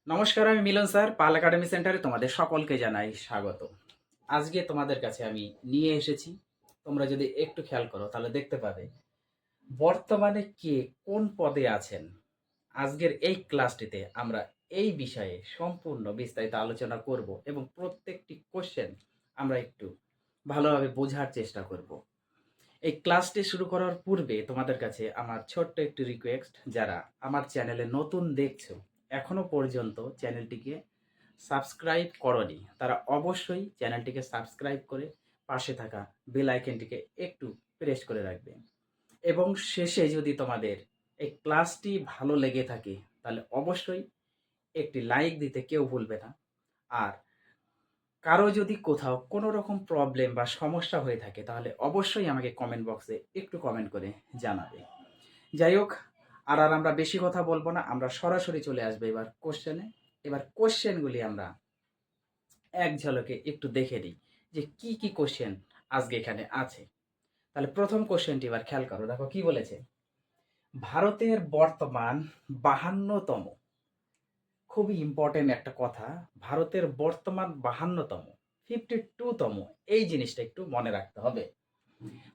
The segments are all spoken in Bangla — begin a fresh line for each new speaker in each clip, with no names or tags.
নমস্কার, আমি মিলন স্যার, পাল একাডেমি সেন্টারে তোমাদের সকলকে জানাই স্বাগত। আজকে তোমাদের কাছে আমি নিয়ে এসেছি, তোমরা যদি একটু খেয়াল করো তাহলে দেখতে পাবে বর্তমানে কে কোন পদে আছেন। আজকের এই ক্লাসটিতে আমরা এই বিষয়ে সম্পূর্ণ বিস্তারিত আলোচনা করব এবং প্রত্যেকটি কোশ্চেন আমরা একটু ভালোভাবে বোঝার চেষ্টা করব। এই ক্লাসটি শুরু করার পূর্বে তোমাদের কাছে আমার ছোট্ট একটি রিকোয়েস্ট, যারা আমার চ্যানেলে নতুন দেখছো, এখনো পর্যন্ত চ্যানেলটিকে সাবস্ক্রাইব করনি, তারা অবশ্যই চ্যানেলটিকে সাবস্ক্রাইব করে পাশে থাকা বেল আইকনটিকে একটু প্রেস করে রাখবে। এবং শেষে যদি তোমাদের এই ক্লাসটি ভালো লেগে থাকে তাহলে অবশ্যই একটি লাইক দিতে কেউ ভুলবে না। আর কারো যদি কোথাও কোনো রকম প্রবলেম বা সমস্যা হয়ে থাকে তাহলে অবশ্যই আমাকে কমেন্ট বক্সে একটু কমেন্ট করে জানাবে। যাই হোক, আর আমরা বেশি কথা বলবো না, আমরা সরাসরি চলে আসবো এবার কোশ্চেনে। এবার কোশ্চেনগুলি আমরা এক ঝলকে একটু দেখে নিই যে কি কি কোশ্চেন আজকে এখানে আছে। তাহলে প্রথম কোশ্চেনটি এবার খেয়াল করো, দেখো কি বলেছে। ভারতের বর্তমান 52তম, খুবই ইম্পর্টেন্ট একটা কথা, ভারতের বর্তমান 52তম, 52তম, এই জিনিসটা একটু মনে রাখতে হবে।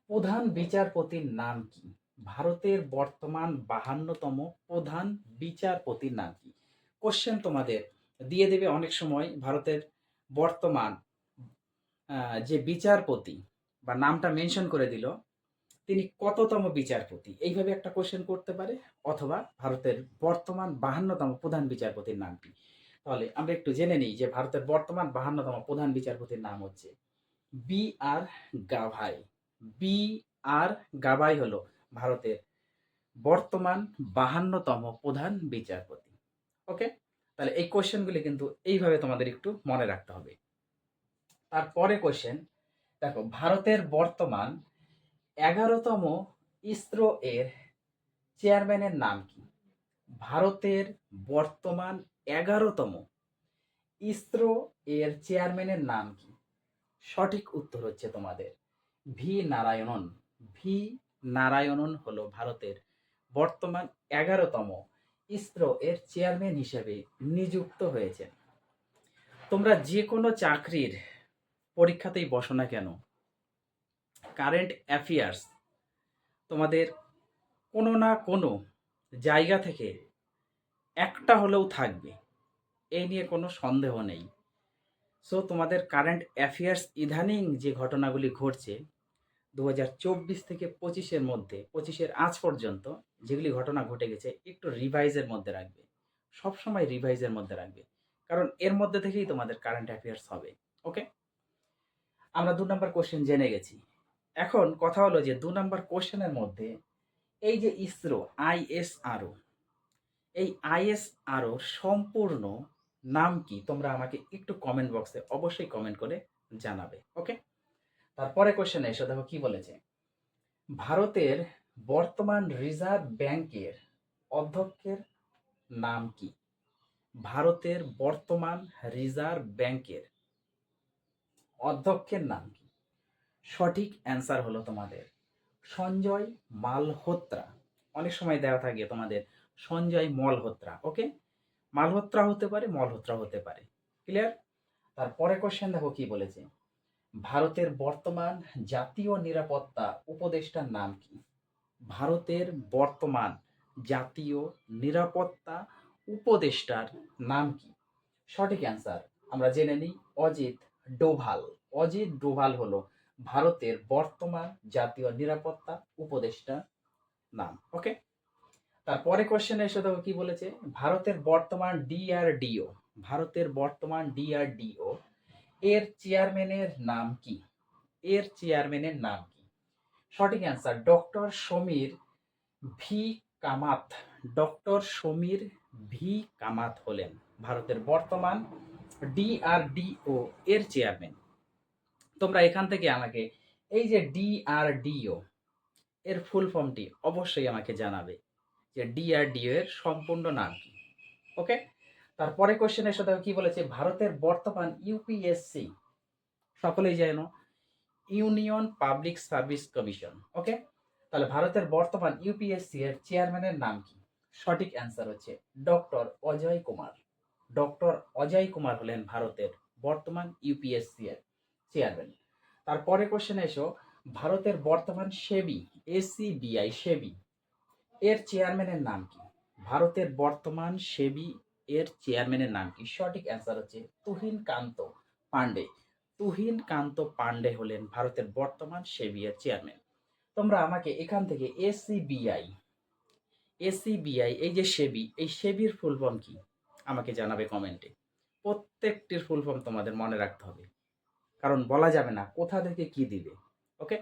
প্রধান বিচারপতির নাম কি? ভারতের বর্তমান 52তম প্রধান বিচারপতির নাম কি? কোশ্চেন তোমাদের দিয়ে দেবে অনেক সময় ভারতের বর্তমান যে বিচারপতি বা নামটা মেনশন করে দিল, তিনি কততম বিচারপতি, এইভাবে একটা কোশ্চেন করতে পারে। অথবা ভারতের বর্তমান 52তম প্রধান বিচারপতির নাম কি? তাহলে আমরা একটু জেনে নিই যে ভারতের বর্তমান 52তম প্রধান বিচারপতির নাম হচ্ছে বি আর গাভাই। বি আর গাভাই হলো ভারতের বর্তমান 52তম প্রধান বিচারপতি। ওকে, তাহলে এই কোশ্চেনগুলি কিন্তু এইভাবে তোমাদের একটু মনে রাখতে হবে। তারপরে কোশ্চেন দেখো, ভারতের বর্তমান 11তম ইসরো এর চেয়ারম্যানের নাম কি? ভারতের বর্তমান 11তম ইসরো এর চেয়ারম্যানের নাম কি? সঠিক উত্তর হচ্ছে তোমাদের ভি নারায়ণন। ভি নারায়ণন হলো ভারতের বর্তমান 11তম ইসরো এর চেয়ারম্যান হিসেবে নিযুক্ত হয়েছেন। তোমরা যে কোনো চাকরির পরীক্ষাতেই বসো না কেন, কারেন্ট অ্যাফেয়ার্স তোমাদের কোনো না কোনো জায়গা থেকে একটা হলেও থাকবে, এই নিয়ে কোনো সন্দেহ নেই। সো তোমাদের কারেন্ট অ্যাফেয়ার্স ইদানিং যে ঘটনাগুলি ঘটছে 2024 থেকে 25-এর মধ্যে, 25-এর আজ পর্যন্ত যেগুলি ঘটনা ঘটে গেছে, একটু রিভাইজের মধ্যে রাখবে। সবসময় রিভাইজের মধ্যে রাখবে, কারণ এর মধ্যে থেকেই তোমাদের কারেন্ট অ্যাফেয়ার্স হবে। ওকে, আমরা 2 নম্বর কোশ্চেন জেনে গেছি। এখন কথা হলো যে 2 নম্বর কোশ্চেনের মধ্যে এই যে ইসরো আইএসআরও, এই আইএসআরও সম্পূর্ণ নাম কি? তোমরা আমাকে একটু কমেন্ট বক্সে অবশ্যই কমেন্ট করে জানাবে। ওকে, তারপরে কোশ্চেনে এসে দেখো কি বলেছে। ভারতের বর্তমান রিজার্ভ ব্যাংকের অধ্যক্ষের নাম কি? ভারতের বর্তমান রিজার্ভ ব্যাংকের অধ্যক্ষের নাম কি? সঠিক অ্যান্সার হলো তোমাদের সঞ্জয় মালহোত্রা। অনেক সময় দেওয়া থাকে তোমাদের সঞ্জয় মলহোত্রা। ওকে, মালহোত্রা হতে পারে, মলহোত্রা হতে পারে। ক্লিয়ার? তারপরে কোশ্চেন দেখো কি বলেছে। ভারতের বর্তমান জাতীয় নিরাপত্তা উপদেষ্টার নাম কি? ভারতের বর্তমান জাতীয় নিরাপত্তা উপদেষ্টার নাম কি? সঠিক অ্যান্সার আমরা জেনে নিই অজিত ডোভাল। অজিত ডোভাল হলো ভারতের বর্তমান জাতীয় নিরাপত্তা উপদেষ্টার নাম। ওকে, তারপরে কোশ্চেনে এসে দেখো কি বলেছে। ভারতের বর্তমান ডিআরডিও, ভারতের বর্তমান ডিআরডিও এর চেয়ারম্যানের নাম কি? এর চেয়ারম্যানের নাম কি? সঠিক answer doctor Samir V Kamat. Doctor Samir V Kamat হলেন ভারতের বর্তমান ডিআরডিও এর চেয়ারম্যান। তোমরা এখান থেকে আমাকে এই যে ডিআরডিও এর ফুল ফর্মটি অবশ্যই আমাকে জানাবে যে ডিআরডিও এর সম্পূর্ণ নাম কি। ওকে, তারপরে কোশ্চেনের সাথে কি বলেছে। ভারতের বর্তমান ইউপিএসসি, সকলেই জানো ইউনিয়ন পাবলিক সার্ভিস কমিশন। ওকে, তাহলে ভারতের বর্তমান ইউপিএসসি এর চেয়ারম্যানের নাম কি? সঠিক অ্যান্সার হচ্ছে ডক্টর অজয় কুমার। ডক্টর অজয় কুমার হলেন ভারতের বর্তমান ইউপিএসসি এর চেয়ারম্যান। তারপরে কোশ্চেনে এসো, ভারতের বর্তমান সেবি এসিবিআই সেবি এর চেয়ারম্যানের নাম কি? ভারতের বর্তমান সেবি এর চেয়ারম্যানের নাম কি? সঠিক অ্যান্সার হচ্ছে তুহিন কান্ত পান্ডে। তুহিন কান্ত পান্ডে হলেন ভারতের বর্তমান সেবি এর চেয়ারম্যান। তোমরা আমাকে এখান থেকে এসিবিআই এসিবিআই এই যে সেবি, এই সেবির ফুল ফর্ম কি আমাকে জানাবে কমেন্টে। প্রত্যেকটির ফুল ফর্ম তোমাদের মনে রাখতে হবে, কারণ বলা যাবে না কোথা থেকে কি দিবে। ওকে,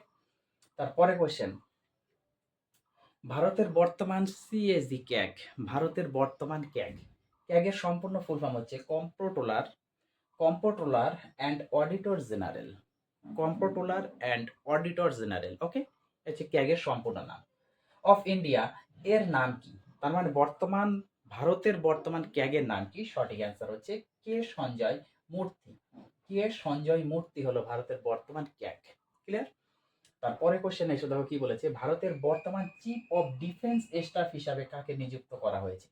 তারপরে কোশ্চেন, ভারতের বর্তমান সিএজি ক্যাগ, ভারতের বর্তমান ক্যাগ, ক্যাগের সম্পূর্ণ ফুল ফর্ম হচ্ছে comptroller and auditor general. Comptroller and auditor general. Okay, হচ্ছে ক্যাগের সম্পূর্ণ নাম। অফ ইন্ডিয়া এর নাম কি? তার মানে বর্তমান ভারতের বর্তমান ক্যাগের নাম কি? সঠিক অ্যান্সার হচ্ছে কে সঞ্জয় মূর্তি। কে সঞ্জয় মূর্তি হলো ভারতের বর্তমান ক্যাগ। ক্লিয়ার? তারপরে কোশ্চেন এসে দেখো কি বলেছে, ভারতের বর্তমান চিফ অফ ডিফেন্স স্টাফ হিসাবে কাকে নিযুক্ত করা হয়েছে?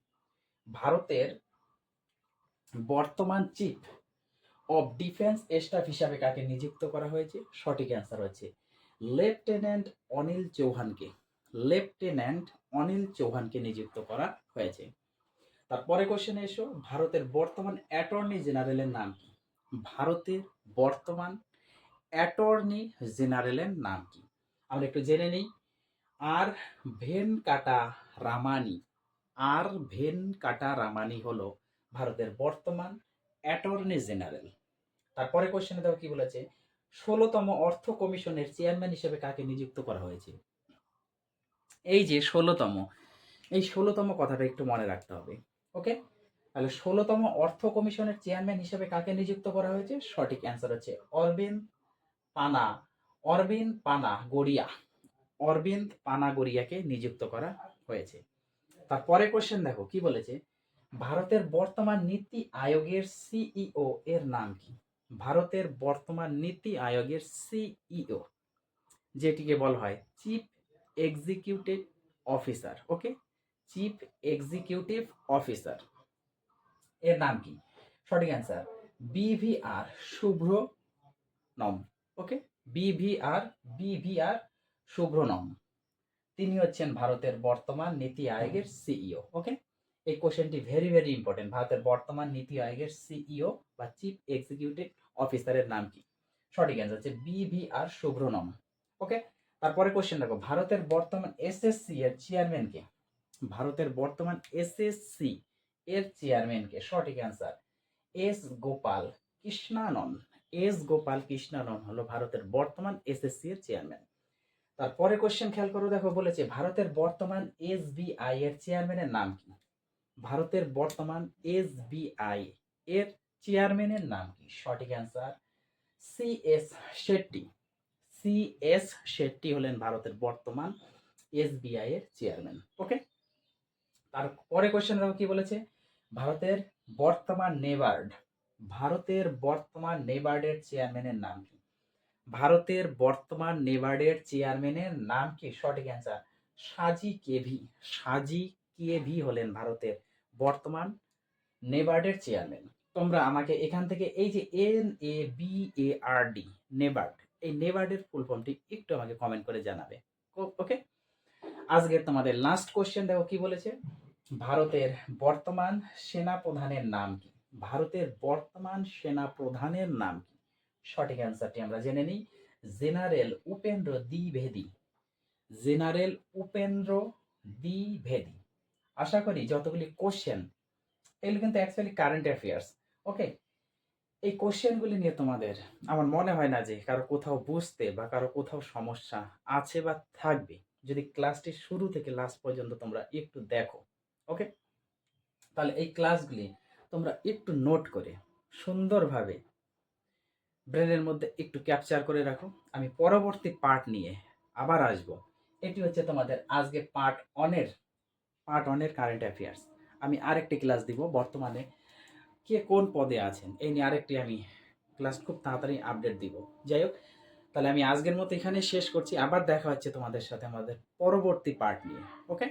ভারতের বর্তমান চিফ অফ ডিফেন্স স্টাফ হিসাবে কাকে নিযুক্ত করা হয়েছে? সঠিক অ্যান্সার হচ্ছে লেফটেন্যান্ট অনিল চৌহানকে। লেফটেন্যান্ট অনিল চৌহানকে নিযুক্ত করা হয়েছে। তারপরে কোশ্চেনে এসো, ভারতের বর্তমান অ্যাটর্নি জেনারেলের নাম কি? ভারতের বর্তমান অ্যাটর্নি জেনারেলের নাম কি? আমরা একটু জেনে নিই। আর ভেনকাটা রামানি। আর ভেনকাটা রামানি হলো ভারতের বর্তমান অ্যাটর্নি জেনারেল। তারপরে কোশ্চেনে দেখো কি বলেছে, 16তম অর্থ কমিশনের চেয়ারম্যান হিসেবে কাকে নিযুক্ত করা হয়েছে? এই যে 16তম, এই 16তম কথাটা একটু মনে রাখতে হবে। ওকে, তাহলে 16তম অর্থ কমিশনের চেয়ারম্যান হিসেবে কাকে নিযুক্ত করা হয়েছে? সঠিক অ্যান্সার হচ্ছে পানা অরবিন্দ পানা গড়িয়া। অরবিন্দ পানা গড়িয়াকে নিযুক্ত করা হয়েছে। তারপরে কোশ্চেন দেখো কি বলেছে, ভারতের বর্তমান নীতি আয়োগের সিইও এর নাম কি? ভারতের বর্তমান নীতি আয়োগের সিইও, যেটিকে বলা হয় চিফ এক্সিকিউটিভ অফিসার। ওকে, চিফ এক্সিকিউটিভ অফিসার এর নাম কি? সঠিক অ্যান্সার বিভিআর শুভ্র নম। ওকে, বিভিআর শুভ্র নম। তিনি হচ্ছেন ভারতের বর্তমান নীতি আয়োগের সিইও। ওকে, এই কোশ্চেনটি ভেরি ভেরি ইম্পর্টেন্ট। ভারতের বর্তমান নীতি আয়োগের সিইও বা চিফ এক্সিকিউটিভ অফিসারের নাম কি? সঠিক অ্যান্সার হচ্ছে বিভিআর শুভ্রনম। ওকে, তারপরে কোশ্চেন দেখো, ভারতের বর্তমান এসএসসি এর চেয়ারম্যান কে? ভারতের বর্তমান এসএসসি এর চেয়ারম্যান কে? সঠিক answer S Gopal Krishnanan. S Gopal Krishnanan হলো ভারতের বর্তমান এসএসসি এর চেয়ারম্যান। তারপরে কোশ্চেন খেয়াল করো, দেখো বলেছে ভারতের বর্তমান এসবিআই এর চেয়ারম্যানের নাম কি? ভারতের বর্তমান এসবিআই এর চেয়ারম্যানের নাম কি? সঠিক answer CS Shetty. CS Shetty হলেন ভারতের বর্তমান এসবিআই এর চেয়ারম্যান। ওকে, তারপরে কোশ্চেন দেখো কি বলেছে, ভারতের বর্তমান নেবার্ড, ভারতের বর্তমান নেবার্ডের চেয়ারম্যানের নাম কি? ভারতের বর্তমান নেবার্ডের চেয়ারম্যানের নাম কি? সঠিক অ্যান্সার সাজি কেভি। সাজি কেভি হলেন ভারতের বর্তমান নেবার্ডের চেয়ারম্যান। তোমরা আমাকে এখান থেকে এই যে NABARD নেবার্ড, এই নেবার্ডের ফুল ফর্মটি একটু আমাকে কমেন্ট করে জানাবে। ওকে, আজকের তোমাদের লাস্ট কোশ্চেন দেখো কি বলেছে, ভারতের বর্তমান সেনা প্রধানের নাম কি? ভারতের বর্তমান সেনা প্রধানের নাম কি? সঠিক অ্যান্সারটি আমরা জেনে নিই, জেনারেল উপেন্দ্র দ্বিবেদী। জেনারেল উপেন্দ্র দ্বিবেদী। আশা করি যতগুলি কোশ্চেন, এগুলো কিন্তু অ্যাকচুয়ালি কারেন্ট অ্যাফেয়ার্স। ওকে, এই কোশ্চেনগুলি নিয়ে তোমাদের আমার মনে হয় না যে কারো কোথাও বুঝতে বা কারো কোথাও সমস্যা আছে বা থাকবে, যদি ক্লাসটি শুরু থেকে লাস্ট পর্যন্ত তোমরা একটু দেখো। ওকে, তাহলে এই ক্লাসগুলি তোমরা একটু নোট করে সুন্দরভাবে ব্রেনের মধ্যে একটু ক্যাপচার করে রাখো। আমি পরবর্তী পার্ট নিয়ে আবার আসব। এটি হচ্ছে তোমাদের আজকে পার্ট অনের কারেন্ট অ্যাফেয়ার্স। আমি আরেকটি ক্লাস দিব বর্তমানে কে কোন পদে আছেন এই নিয়ে আরেকটি আমি ক্লাস খুব তাড়াতাড়ি আপডেট দিব। যাই হোক, তাহলে আমি আজকের মতো এখানে শেষ করছি। আবার দেখা হচ্ছে তোমাদের সাথে আমাদের পরবর্তী পার্ট নিয়ে। ওকে।